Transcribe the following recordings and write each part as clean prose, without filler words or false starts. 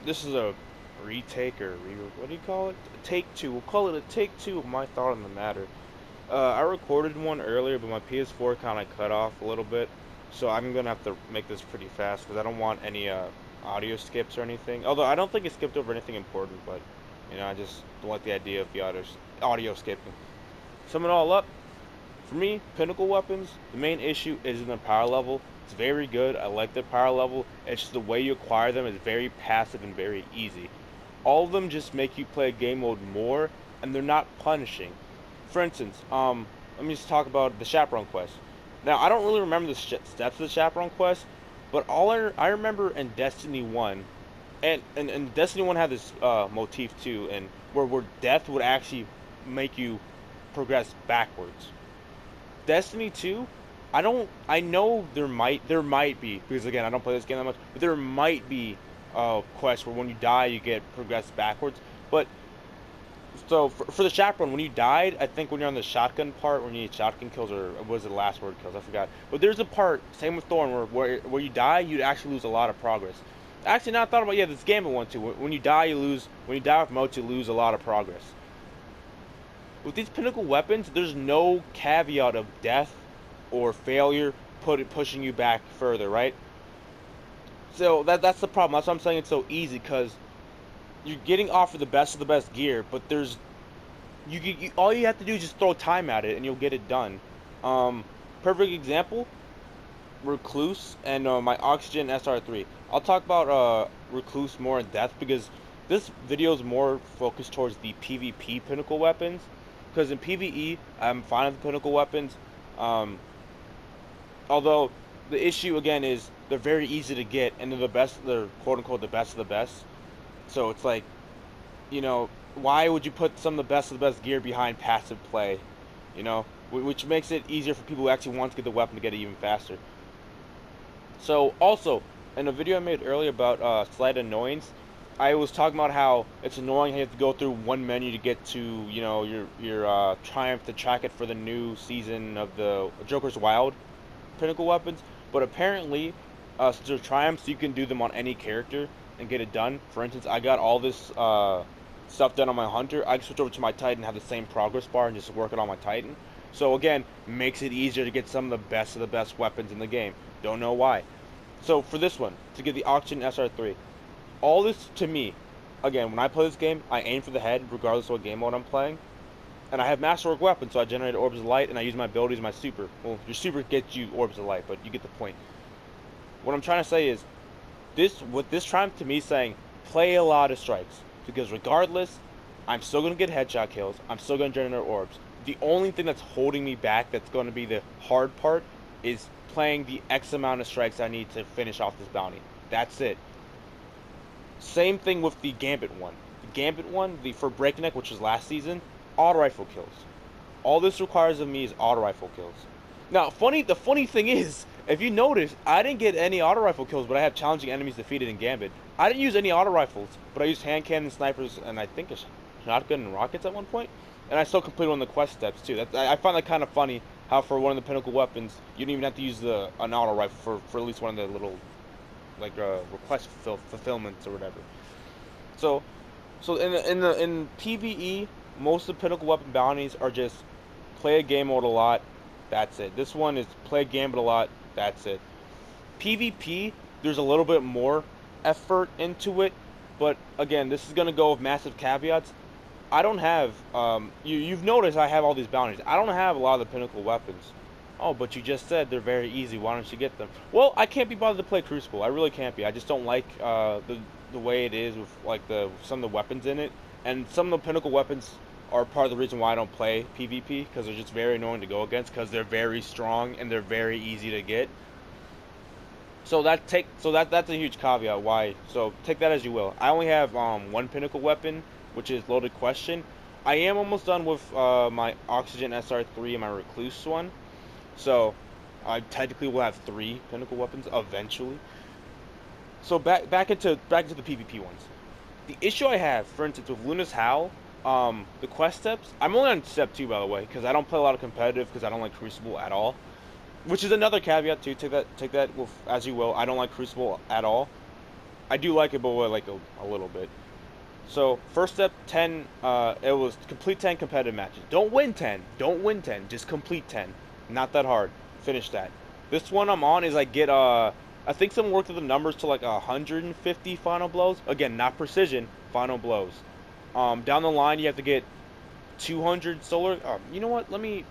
this is a retake or what do you call it? A take two. We'll call it a take two of my thought on the matter. I recorded one earlier, but my PS4 kind of cut off a little bit, so I'm gonna have to make this pretty fast because I don't want any audio skips or anything. Although I don't think it skipped over anything important, but I just don't like the idea of the audio skipping. Sum it all up, for me, Pinnacle weapons, the main issue is in the power level. It's very good. I like the power level. It's just the way you acquire them is very passive and very easy. All of them just make you play game mode more, and they're not punishing. For instance, let me just talk about the Chaperone quest. Now, I don't really remember the steps of the Chaperone quest, but I remember in Destiny 1, and Destiny 1 had this motif too, and where death would actually make you progress backwards. Destiny 2, I know there might be, because again I don't play this game that much, but there might be quests where when you die you get progressed backwards. But so for the chaperone, when you died, I think when you're on the shotgun part, when you need shotgun kills, or was it the last word kills, I forgot. But there's a part, same with Thorn, where you die, you'd actually lose a lot of progress. Actually, now I thought about, yeah, this Gambit one too. When you die, when you die with motes, you lose a lot of progress. With these pinnacle weapons, there's no caveat of death or failure pushing you back further, right? So that's the problem. That's why I'm saying it's so easy, because you're getting offered the best of the best gear, but there's all you have to do is just throw time at it and you'll get it done. Perfect example, Recluse and my Oxygen SR3. I'll talk about Recluse more in depth because this video is more focused towards the PvP pinnacle weapons. Because in PvE, I'm fine with the pinnacle weapons. Um, Although the issue again is they're very easy to get and they're the best. They're quote unquote the best of the best. So it's like, why would you put some of the best gear behind passive play? Which makes it easier for people who actually want to get the weapon to get it even faster. So also, in a video I made earlier about slight annoyance, I was talking about how it's annoying how you have to go through one menu to get to, your Triumph to track it for the new season of the Joker's Wild pinnacle weapons. But apparently, since they're Triumphs, you can do them on any character and get it done. For instance, I got all this stuff done on my Hunter. I can switch over to my Titan and have the same progress bar and just work it on my Titan. So again, makes it easier to get some of the best weapons in the game. Don't know why. So for this one, to get the Oxygen SR3, all this to me, again, when I play this game, I aim for the head regardless of what game mode I'm playing. And I have Masterwork weapons, so I generate orbs of light and I use my abilities, my super. Well, your super gets you orbs of light, but you get the point. What I'm trying to say is, what this Triumph to me saying, play a lot of strikes. Because regardless, I'm still going to get headshot kills. I'm still going to generate orbs. The only thing that's holding me back, that's going to be the hard part, is playing the X amount of strikes I need to finish off this bounty. That's it. Same thing with the Gambit one. The Gambit one, for Breakneck, which was last season, auto rifle kills. All this requires of me is auto rifle kills. Now, the funny thing is, if you notice, I didn't get any auto rifle kills, but I have challenging enemies defeated in Gambit. I didn't use any auto rifles, but I used hand cannon, snipers, and I think a shotgun and rockets at one point. And I still completed one of the quest steps too. I find that kind of funny. How for one of the pinnacle weapons, you don't even have to use an auto rifle for at least one of the little request fulfillments or whatever. So in PvE, most of the pinnacle weapon bounties are just play a game mode a lot. That's it. This one is play a gambit a lot. That's it. PvP, there's a little bit more effort into it, but again, this is gonna go with massive caveats. I don't have you've noticed I have all these bounties. I don't have a lot of the pinnacle weapons. Oh, but you just said they're very easy. Why don't you get them? Well, I can't be bothered to play Crucible. I really can't be. I just don't like the way it is with like some of the weapons in it, and some of the pinnacle weapons are part of the reason why I don't play PvP, because they're just very annoying to go against because they're very strong and they're very easy to get. That's a huge caveat. Why? So take that as you will. I only have one pinnacle weapon, which is Loaded Question. I am almost done with my Oxygen SR3 and my Recluse one. So I technically will have 3 pinnacle weapons eventually. So back into the PvP ones. The issue I have, for instance, with Luna's Howl, the quest steps. I'm only on step 2, by the way, because I don't play a lot of competitive because I don't like Crucible at all. Which is another caveat too. Take that with as you will. I don't like Crucible at all. I do like it, but like a little bit. So first step, 10. It was complete 10 competitive matches. Don't win 10. Don't win 10. Just complete 10. Not that hard. Finish that. This one I'm on is I get I think someone worked with the numbers to like 150 final blows. Again, not precision. Final blows. Down the line you have to get 200 solar. You know what? Let me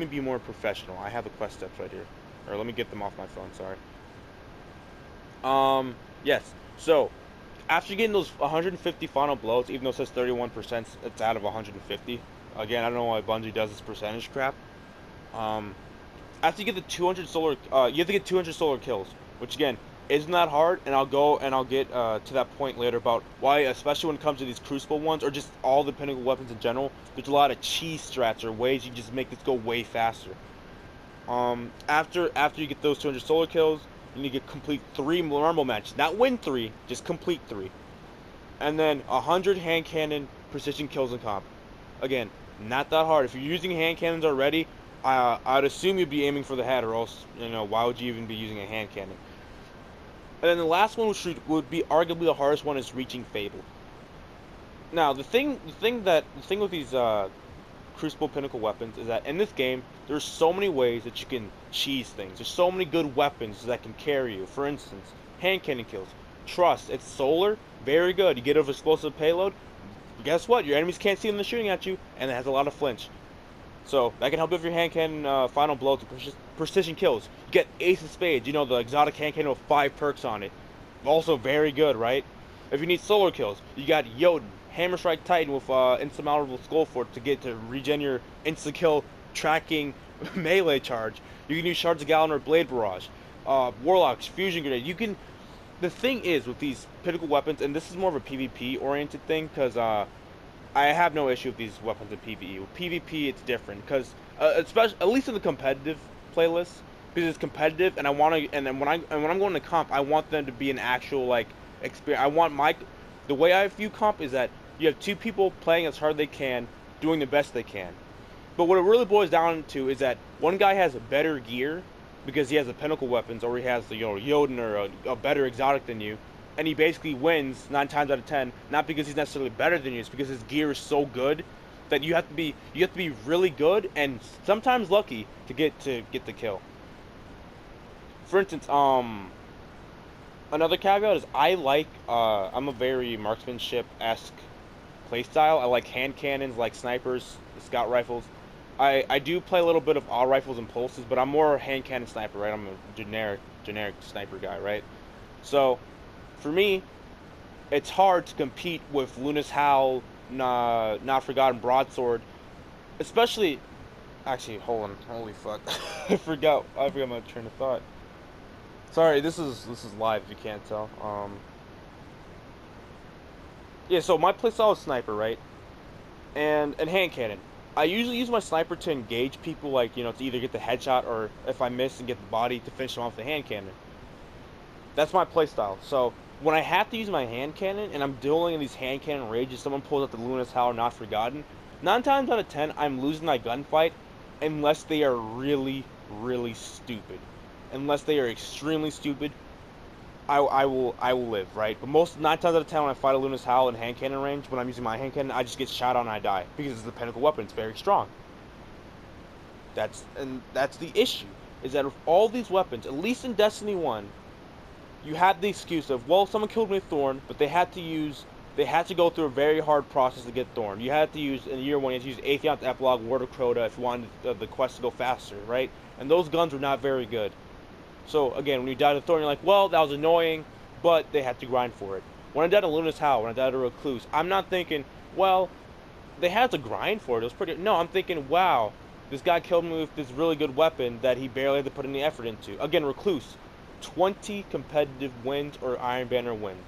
be more professional. I have the quest steps right here. Or let me get them off my phone. Sorry. Yes. So after getting those 150 final blows, even though it says 31%, it's out of 150. Again, I don't know why Bungie does this percentage crap. Um, After you get the 200 solar, you have to get 200 solar kills, which again isn't that hard. And I'll get to that point later about why, especially when it comes to these Crucible ones or just all the Pinnacle weapons in general. There's a lot of cheese strats or ways you just make this go way faster. After you get those 200 solar kills, you need to get complete 3 normal matches, not win 3, just complete 3, and then 100 hand cannon precision kills in comp. Again, not that hard. If you're using hand cannons already, I'd assume you'd be aiming for the head, or else, why would you even be using a hand cannon? And then the last one, which would be arguably the hardest one, is reaching Fable. Now, the thing with these Crucible Pinnacle weapons is that in this game, there's so many ways that you can cheese things. There's so many good weapons that can carry you. For instance, hand cannon kills. Trust, it's solar, very good. You get an explosive payload. Guess what? Your enemies can't see them shooting at you, and it has a lot of flinch. So that can help you with your hand cannon final blow to precision kills. You get Ace of Spades, the exotic hand cannon with 5 perks on it. Also very good, right? If you need solar kills, you got Jotun, Hammer Strike Titan with insurmountable Skull Fort to regen your insta kill tracking melee charge. You can use Shards of Galan or Blade Barrage. Warlocks, Fusion Grenade. You can. The thing is with these Pinnacle weapons, and this is more of a PvP oriented thing, because I have no issue with these weapons in PvE. With PvP, it's different, because especially at least in the competitive playlist, because it's competitive, and I want to. And then when I'm going to comp, I want them to be an actual like experience. I want the way I view comp is that you have 2 people playing as hard as they can, doing the best they can. But what it really boils down to is that one guy has better gear because he has the Pinnacle weapons, or he has the Jotun or a better exotic than you, and he basically wins 9 times out of 10. Not because he's necessarily better than you, it's because his gear is so good that you have to be really good and sometimes lucky to get the kill. For instance, another caveat is I'm a very marksmanship-esque playstyle. I like hand cannons, like snipers, scout rifles. I do play a little bit of all rifles and pulses, but I'm more hand cannon sniper, right? I'm a generic sniper guy, right? So, for me, it's hard to compete with Luna's Howl, Not Forgotten Broadsword, especially. Actually, hold on, holy fuck, I forgot my train of thought. Sorry, this is live if you can't tell. Yeah, so my playstyle is sniper, right? And hand cannon. I usually use my sniper to engage people, like, to either get the headshot, or if I miss and get the body, to finish them off with the hand cannon. That's my playstyle. So when I have to use my hand cannon and I'm dueling in these hand cannon rages, someone pulls out the Luna's Howl or Not Forgotten, 9 times out of 10 I'm losing my gunfight unless they are really, really stupid. Unless they are extremely stupid, I will live, right? But 9 times out of 10 when I fight a Luna's Howl in hand cannon range, when I'm using my hand cannon, I just get shot on and I die. Because it's the Pinnacle weapon, it's very strong. That's the issue. Is that with all these weapons, at least in Destiny 1, you had the excuse of, well, someone killed me with Thorn, but they had to go through a very hard process to get Thorn. You had to use, in year 1, you had to use Atheon's Epilogue, Ward of Crota if you wanted the quest to go faster, right? And those guns were not very good. So, again, when you died to Thorn, you're like, well, that was annoying, but they had to grind for it. When I died to Luna's Howl, when I died to Recluse, I'm not thinking, well, they had to grind for it. It was pretty. No, I'm thinking, wow, this guy killed me with this really good weapon that he barely had to put any effort into. Again, Recluse, 20 competitive wins or Iron Banner wins.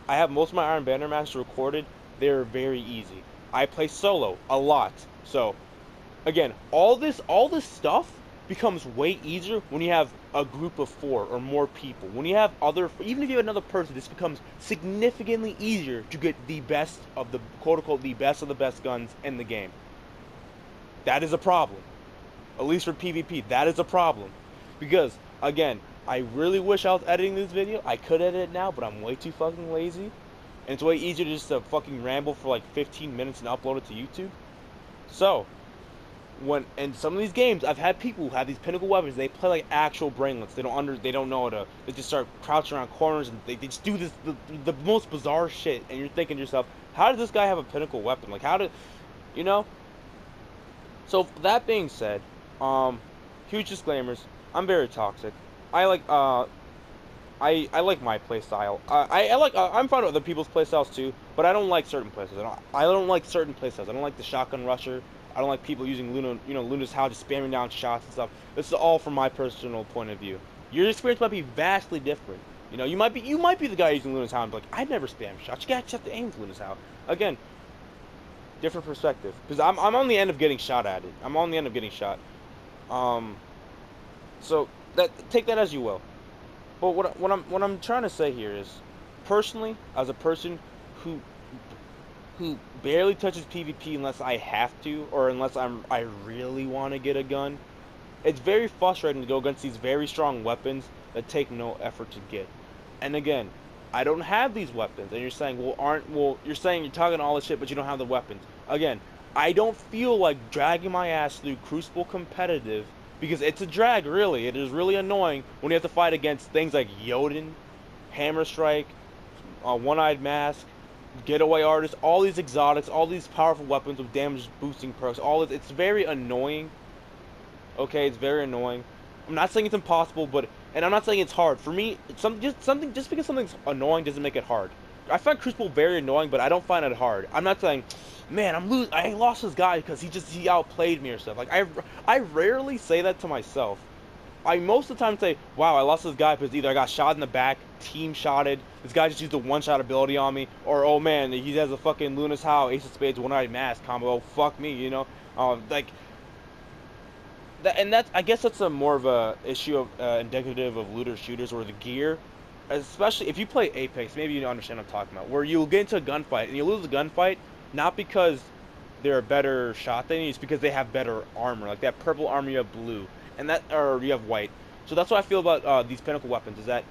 I have most of my Iron Banner matches recorded. They're very easy. I play solo a lot. So, again, all this stuff becomes way easier when you have a group of 4 or more people. When you have even if you have another person, this becomes significantly easier to get the best of the quote-unquote the best of the best guns in the game. That is a problem. At least for PvP, that is a problem. Because, again, I really wish I was editing this video. I could edit it now, but I'm way too fucking lazy. And it's way easier just to fucking ramble for like 15 minutes and upload it to YouTube. So, when in some of these games, I've had people who have these pinnacle weapons. They play like actual brainlets. They don't know how to. They just start crouching around corners and they just do this the most bizarre shit. And you're thinking to yourself, how does this guy have a pinnacle weapon? Like, how did, you know? So that being said, huge disclaimers. I'm very toxic. I like I like my playstyle. I'm fine with other people's playstyles too, but I don't like certain playstyles. I don't like certain playstyles. I don't like the shotgun rusher. I don't like people using Luna's how just spamming down shots and stuff. This is all from my personal point of view. Your experience might be vastly different. You might be the guy using Luna's how and be like, I'd never spam shots. You gotta check the aim with Luna's how. Again, different perspective. Because I'm on the end of getting shot at it. I'm on the end of getting shot. So take that as you will. But what I'm trying to say here is, personally, as a person who barely touches PvP unless I have to, or unless I really want to get a gun, it's very frustrating to go against these very strong weapons that take no effort to get. And again, I don't have these weapons, and you're saying, you're saying you're talking all this shit, but you don't have the weapons. Again, I don't feel like dragging my ass through Crucible competitive, because it's a drag, really. It is really annoying when you have to fight against things like Jotun, Hammer Strike, One-Eyed Mask, Getaway Artist, all these exotics, all these powerful weapons with damage boosting perks. It's very annoying. Okay, it's very annoying. I'm not saying it's impossible, and I'm not saying it's hard. For me, just because something's annoying doesn't make it hard. I find Crucible very annoying, but I don't find it hard. I'm not saying, man, I lost this guy because he outplayed me or stuff. Like, I rarely say that to myself. I most of the time say, wow, I lost this guy because either I got shot in the back, team shotted, this guy just used a one-shot ability on me, or, oh man, he has a fucking Luna's How, Ace of Spades, One-Eyed Mask combo, oh, fuck me, I guess that's a more of a issue of indicative of looter shooters, or the gear. Especially if you play Apex, maybe you understand what I'm talking about, where you'll get into a gunfight and you lose a gunfight not because they're a better shot than you, it's because they have better armor. Like that purple armor, you have blue, or you have white. So that's what I feel about these pinnacle weapons, is that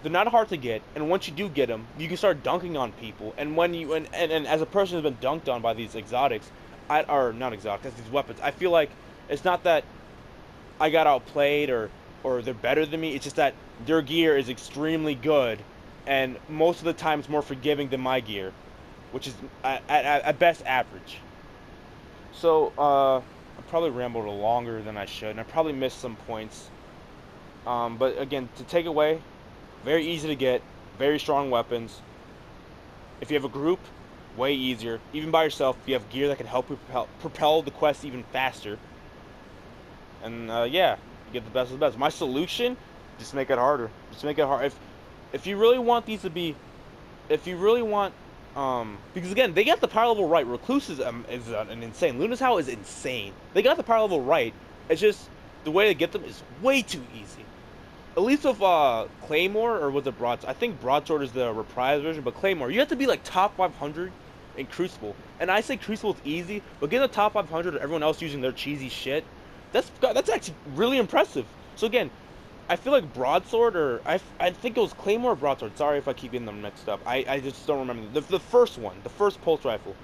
they're not hard to get, and once you do get them, you can start dunking on people. And when you and as a person who's been dunked on by these exotics, or not exotics, these weapons, I feel like it's not that I got outplayed or they're better than me. It's just that their gear is extremely good, and most of the time it's more forgiving than my gear, which is at best average. So I probably rambled longer than I should, and I probably missed some points. But again, to take away, very easy to get, very strong weapons. If you have a group, way easier. Even by yourself, if you have gear that can help you propel the quest even faster. And yeah, you get the best of the best. My solution, just make it harder. Just make it hard. If you really want these to be, if you really want, because again, they got the power level right. Recluse is an insane. Luna's How is insane. They got the power level right. It's just the way to get them is way too easy. At least with Claymore, or was it Broadsword? I think Broadsword is the reprise version, but Claymore, you have to be like top 500 in Crucible. And I say Crucible is easy, but getting the top 500 of everyone else using their cheesy shit, that's actually really impressive. So again, I feel like Broadsword, or I think it was Claymore or Broadsword. Sorry if I keep getting them mixed up. I just don't remember. The first one, the first pulse rifle.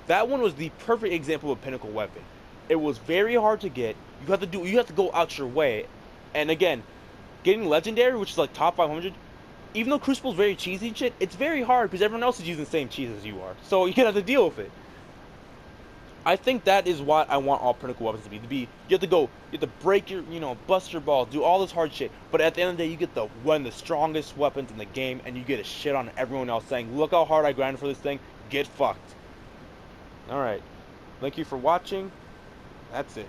That one was the perfect example of a pinnacle weapon. It was very hard to get. You have to go out your way. And again, getting legendary, which is like top 500, even though Crucible's very cheesy and shit, it's very hard because everyone else is using the same cheese as you are. So you're gonna have to deal with it. I think that is what I want all pinnacle weapons to be. You have to break your, bust your balls, do all this hard shit. But at the end of the day, you get one of the strongest weapons in the game, and you get a shit on everyone else saying, look how hard I grinded for this thing, get fucked. Alright. Thank you for watching. That's it.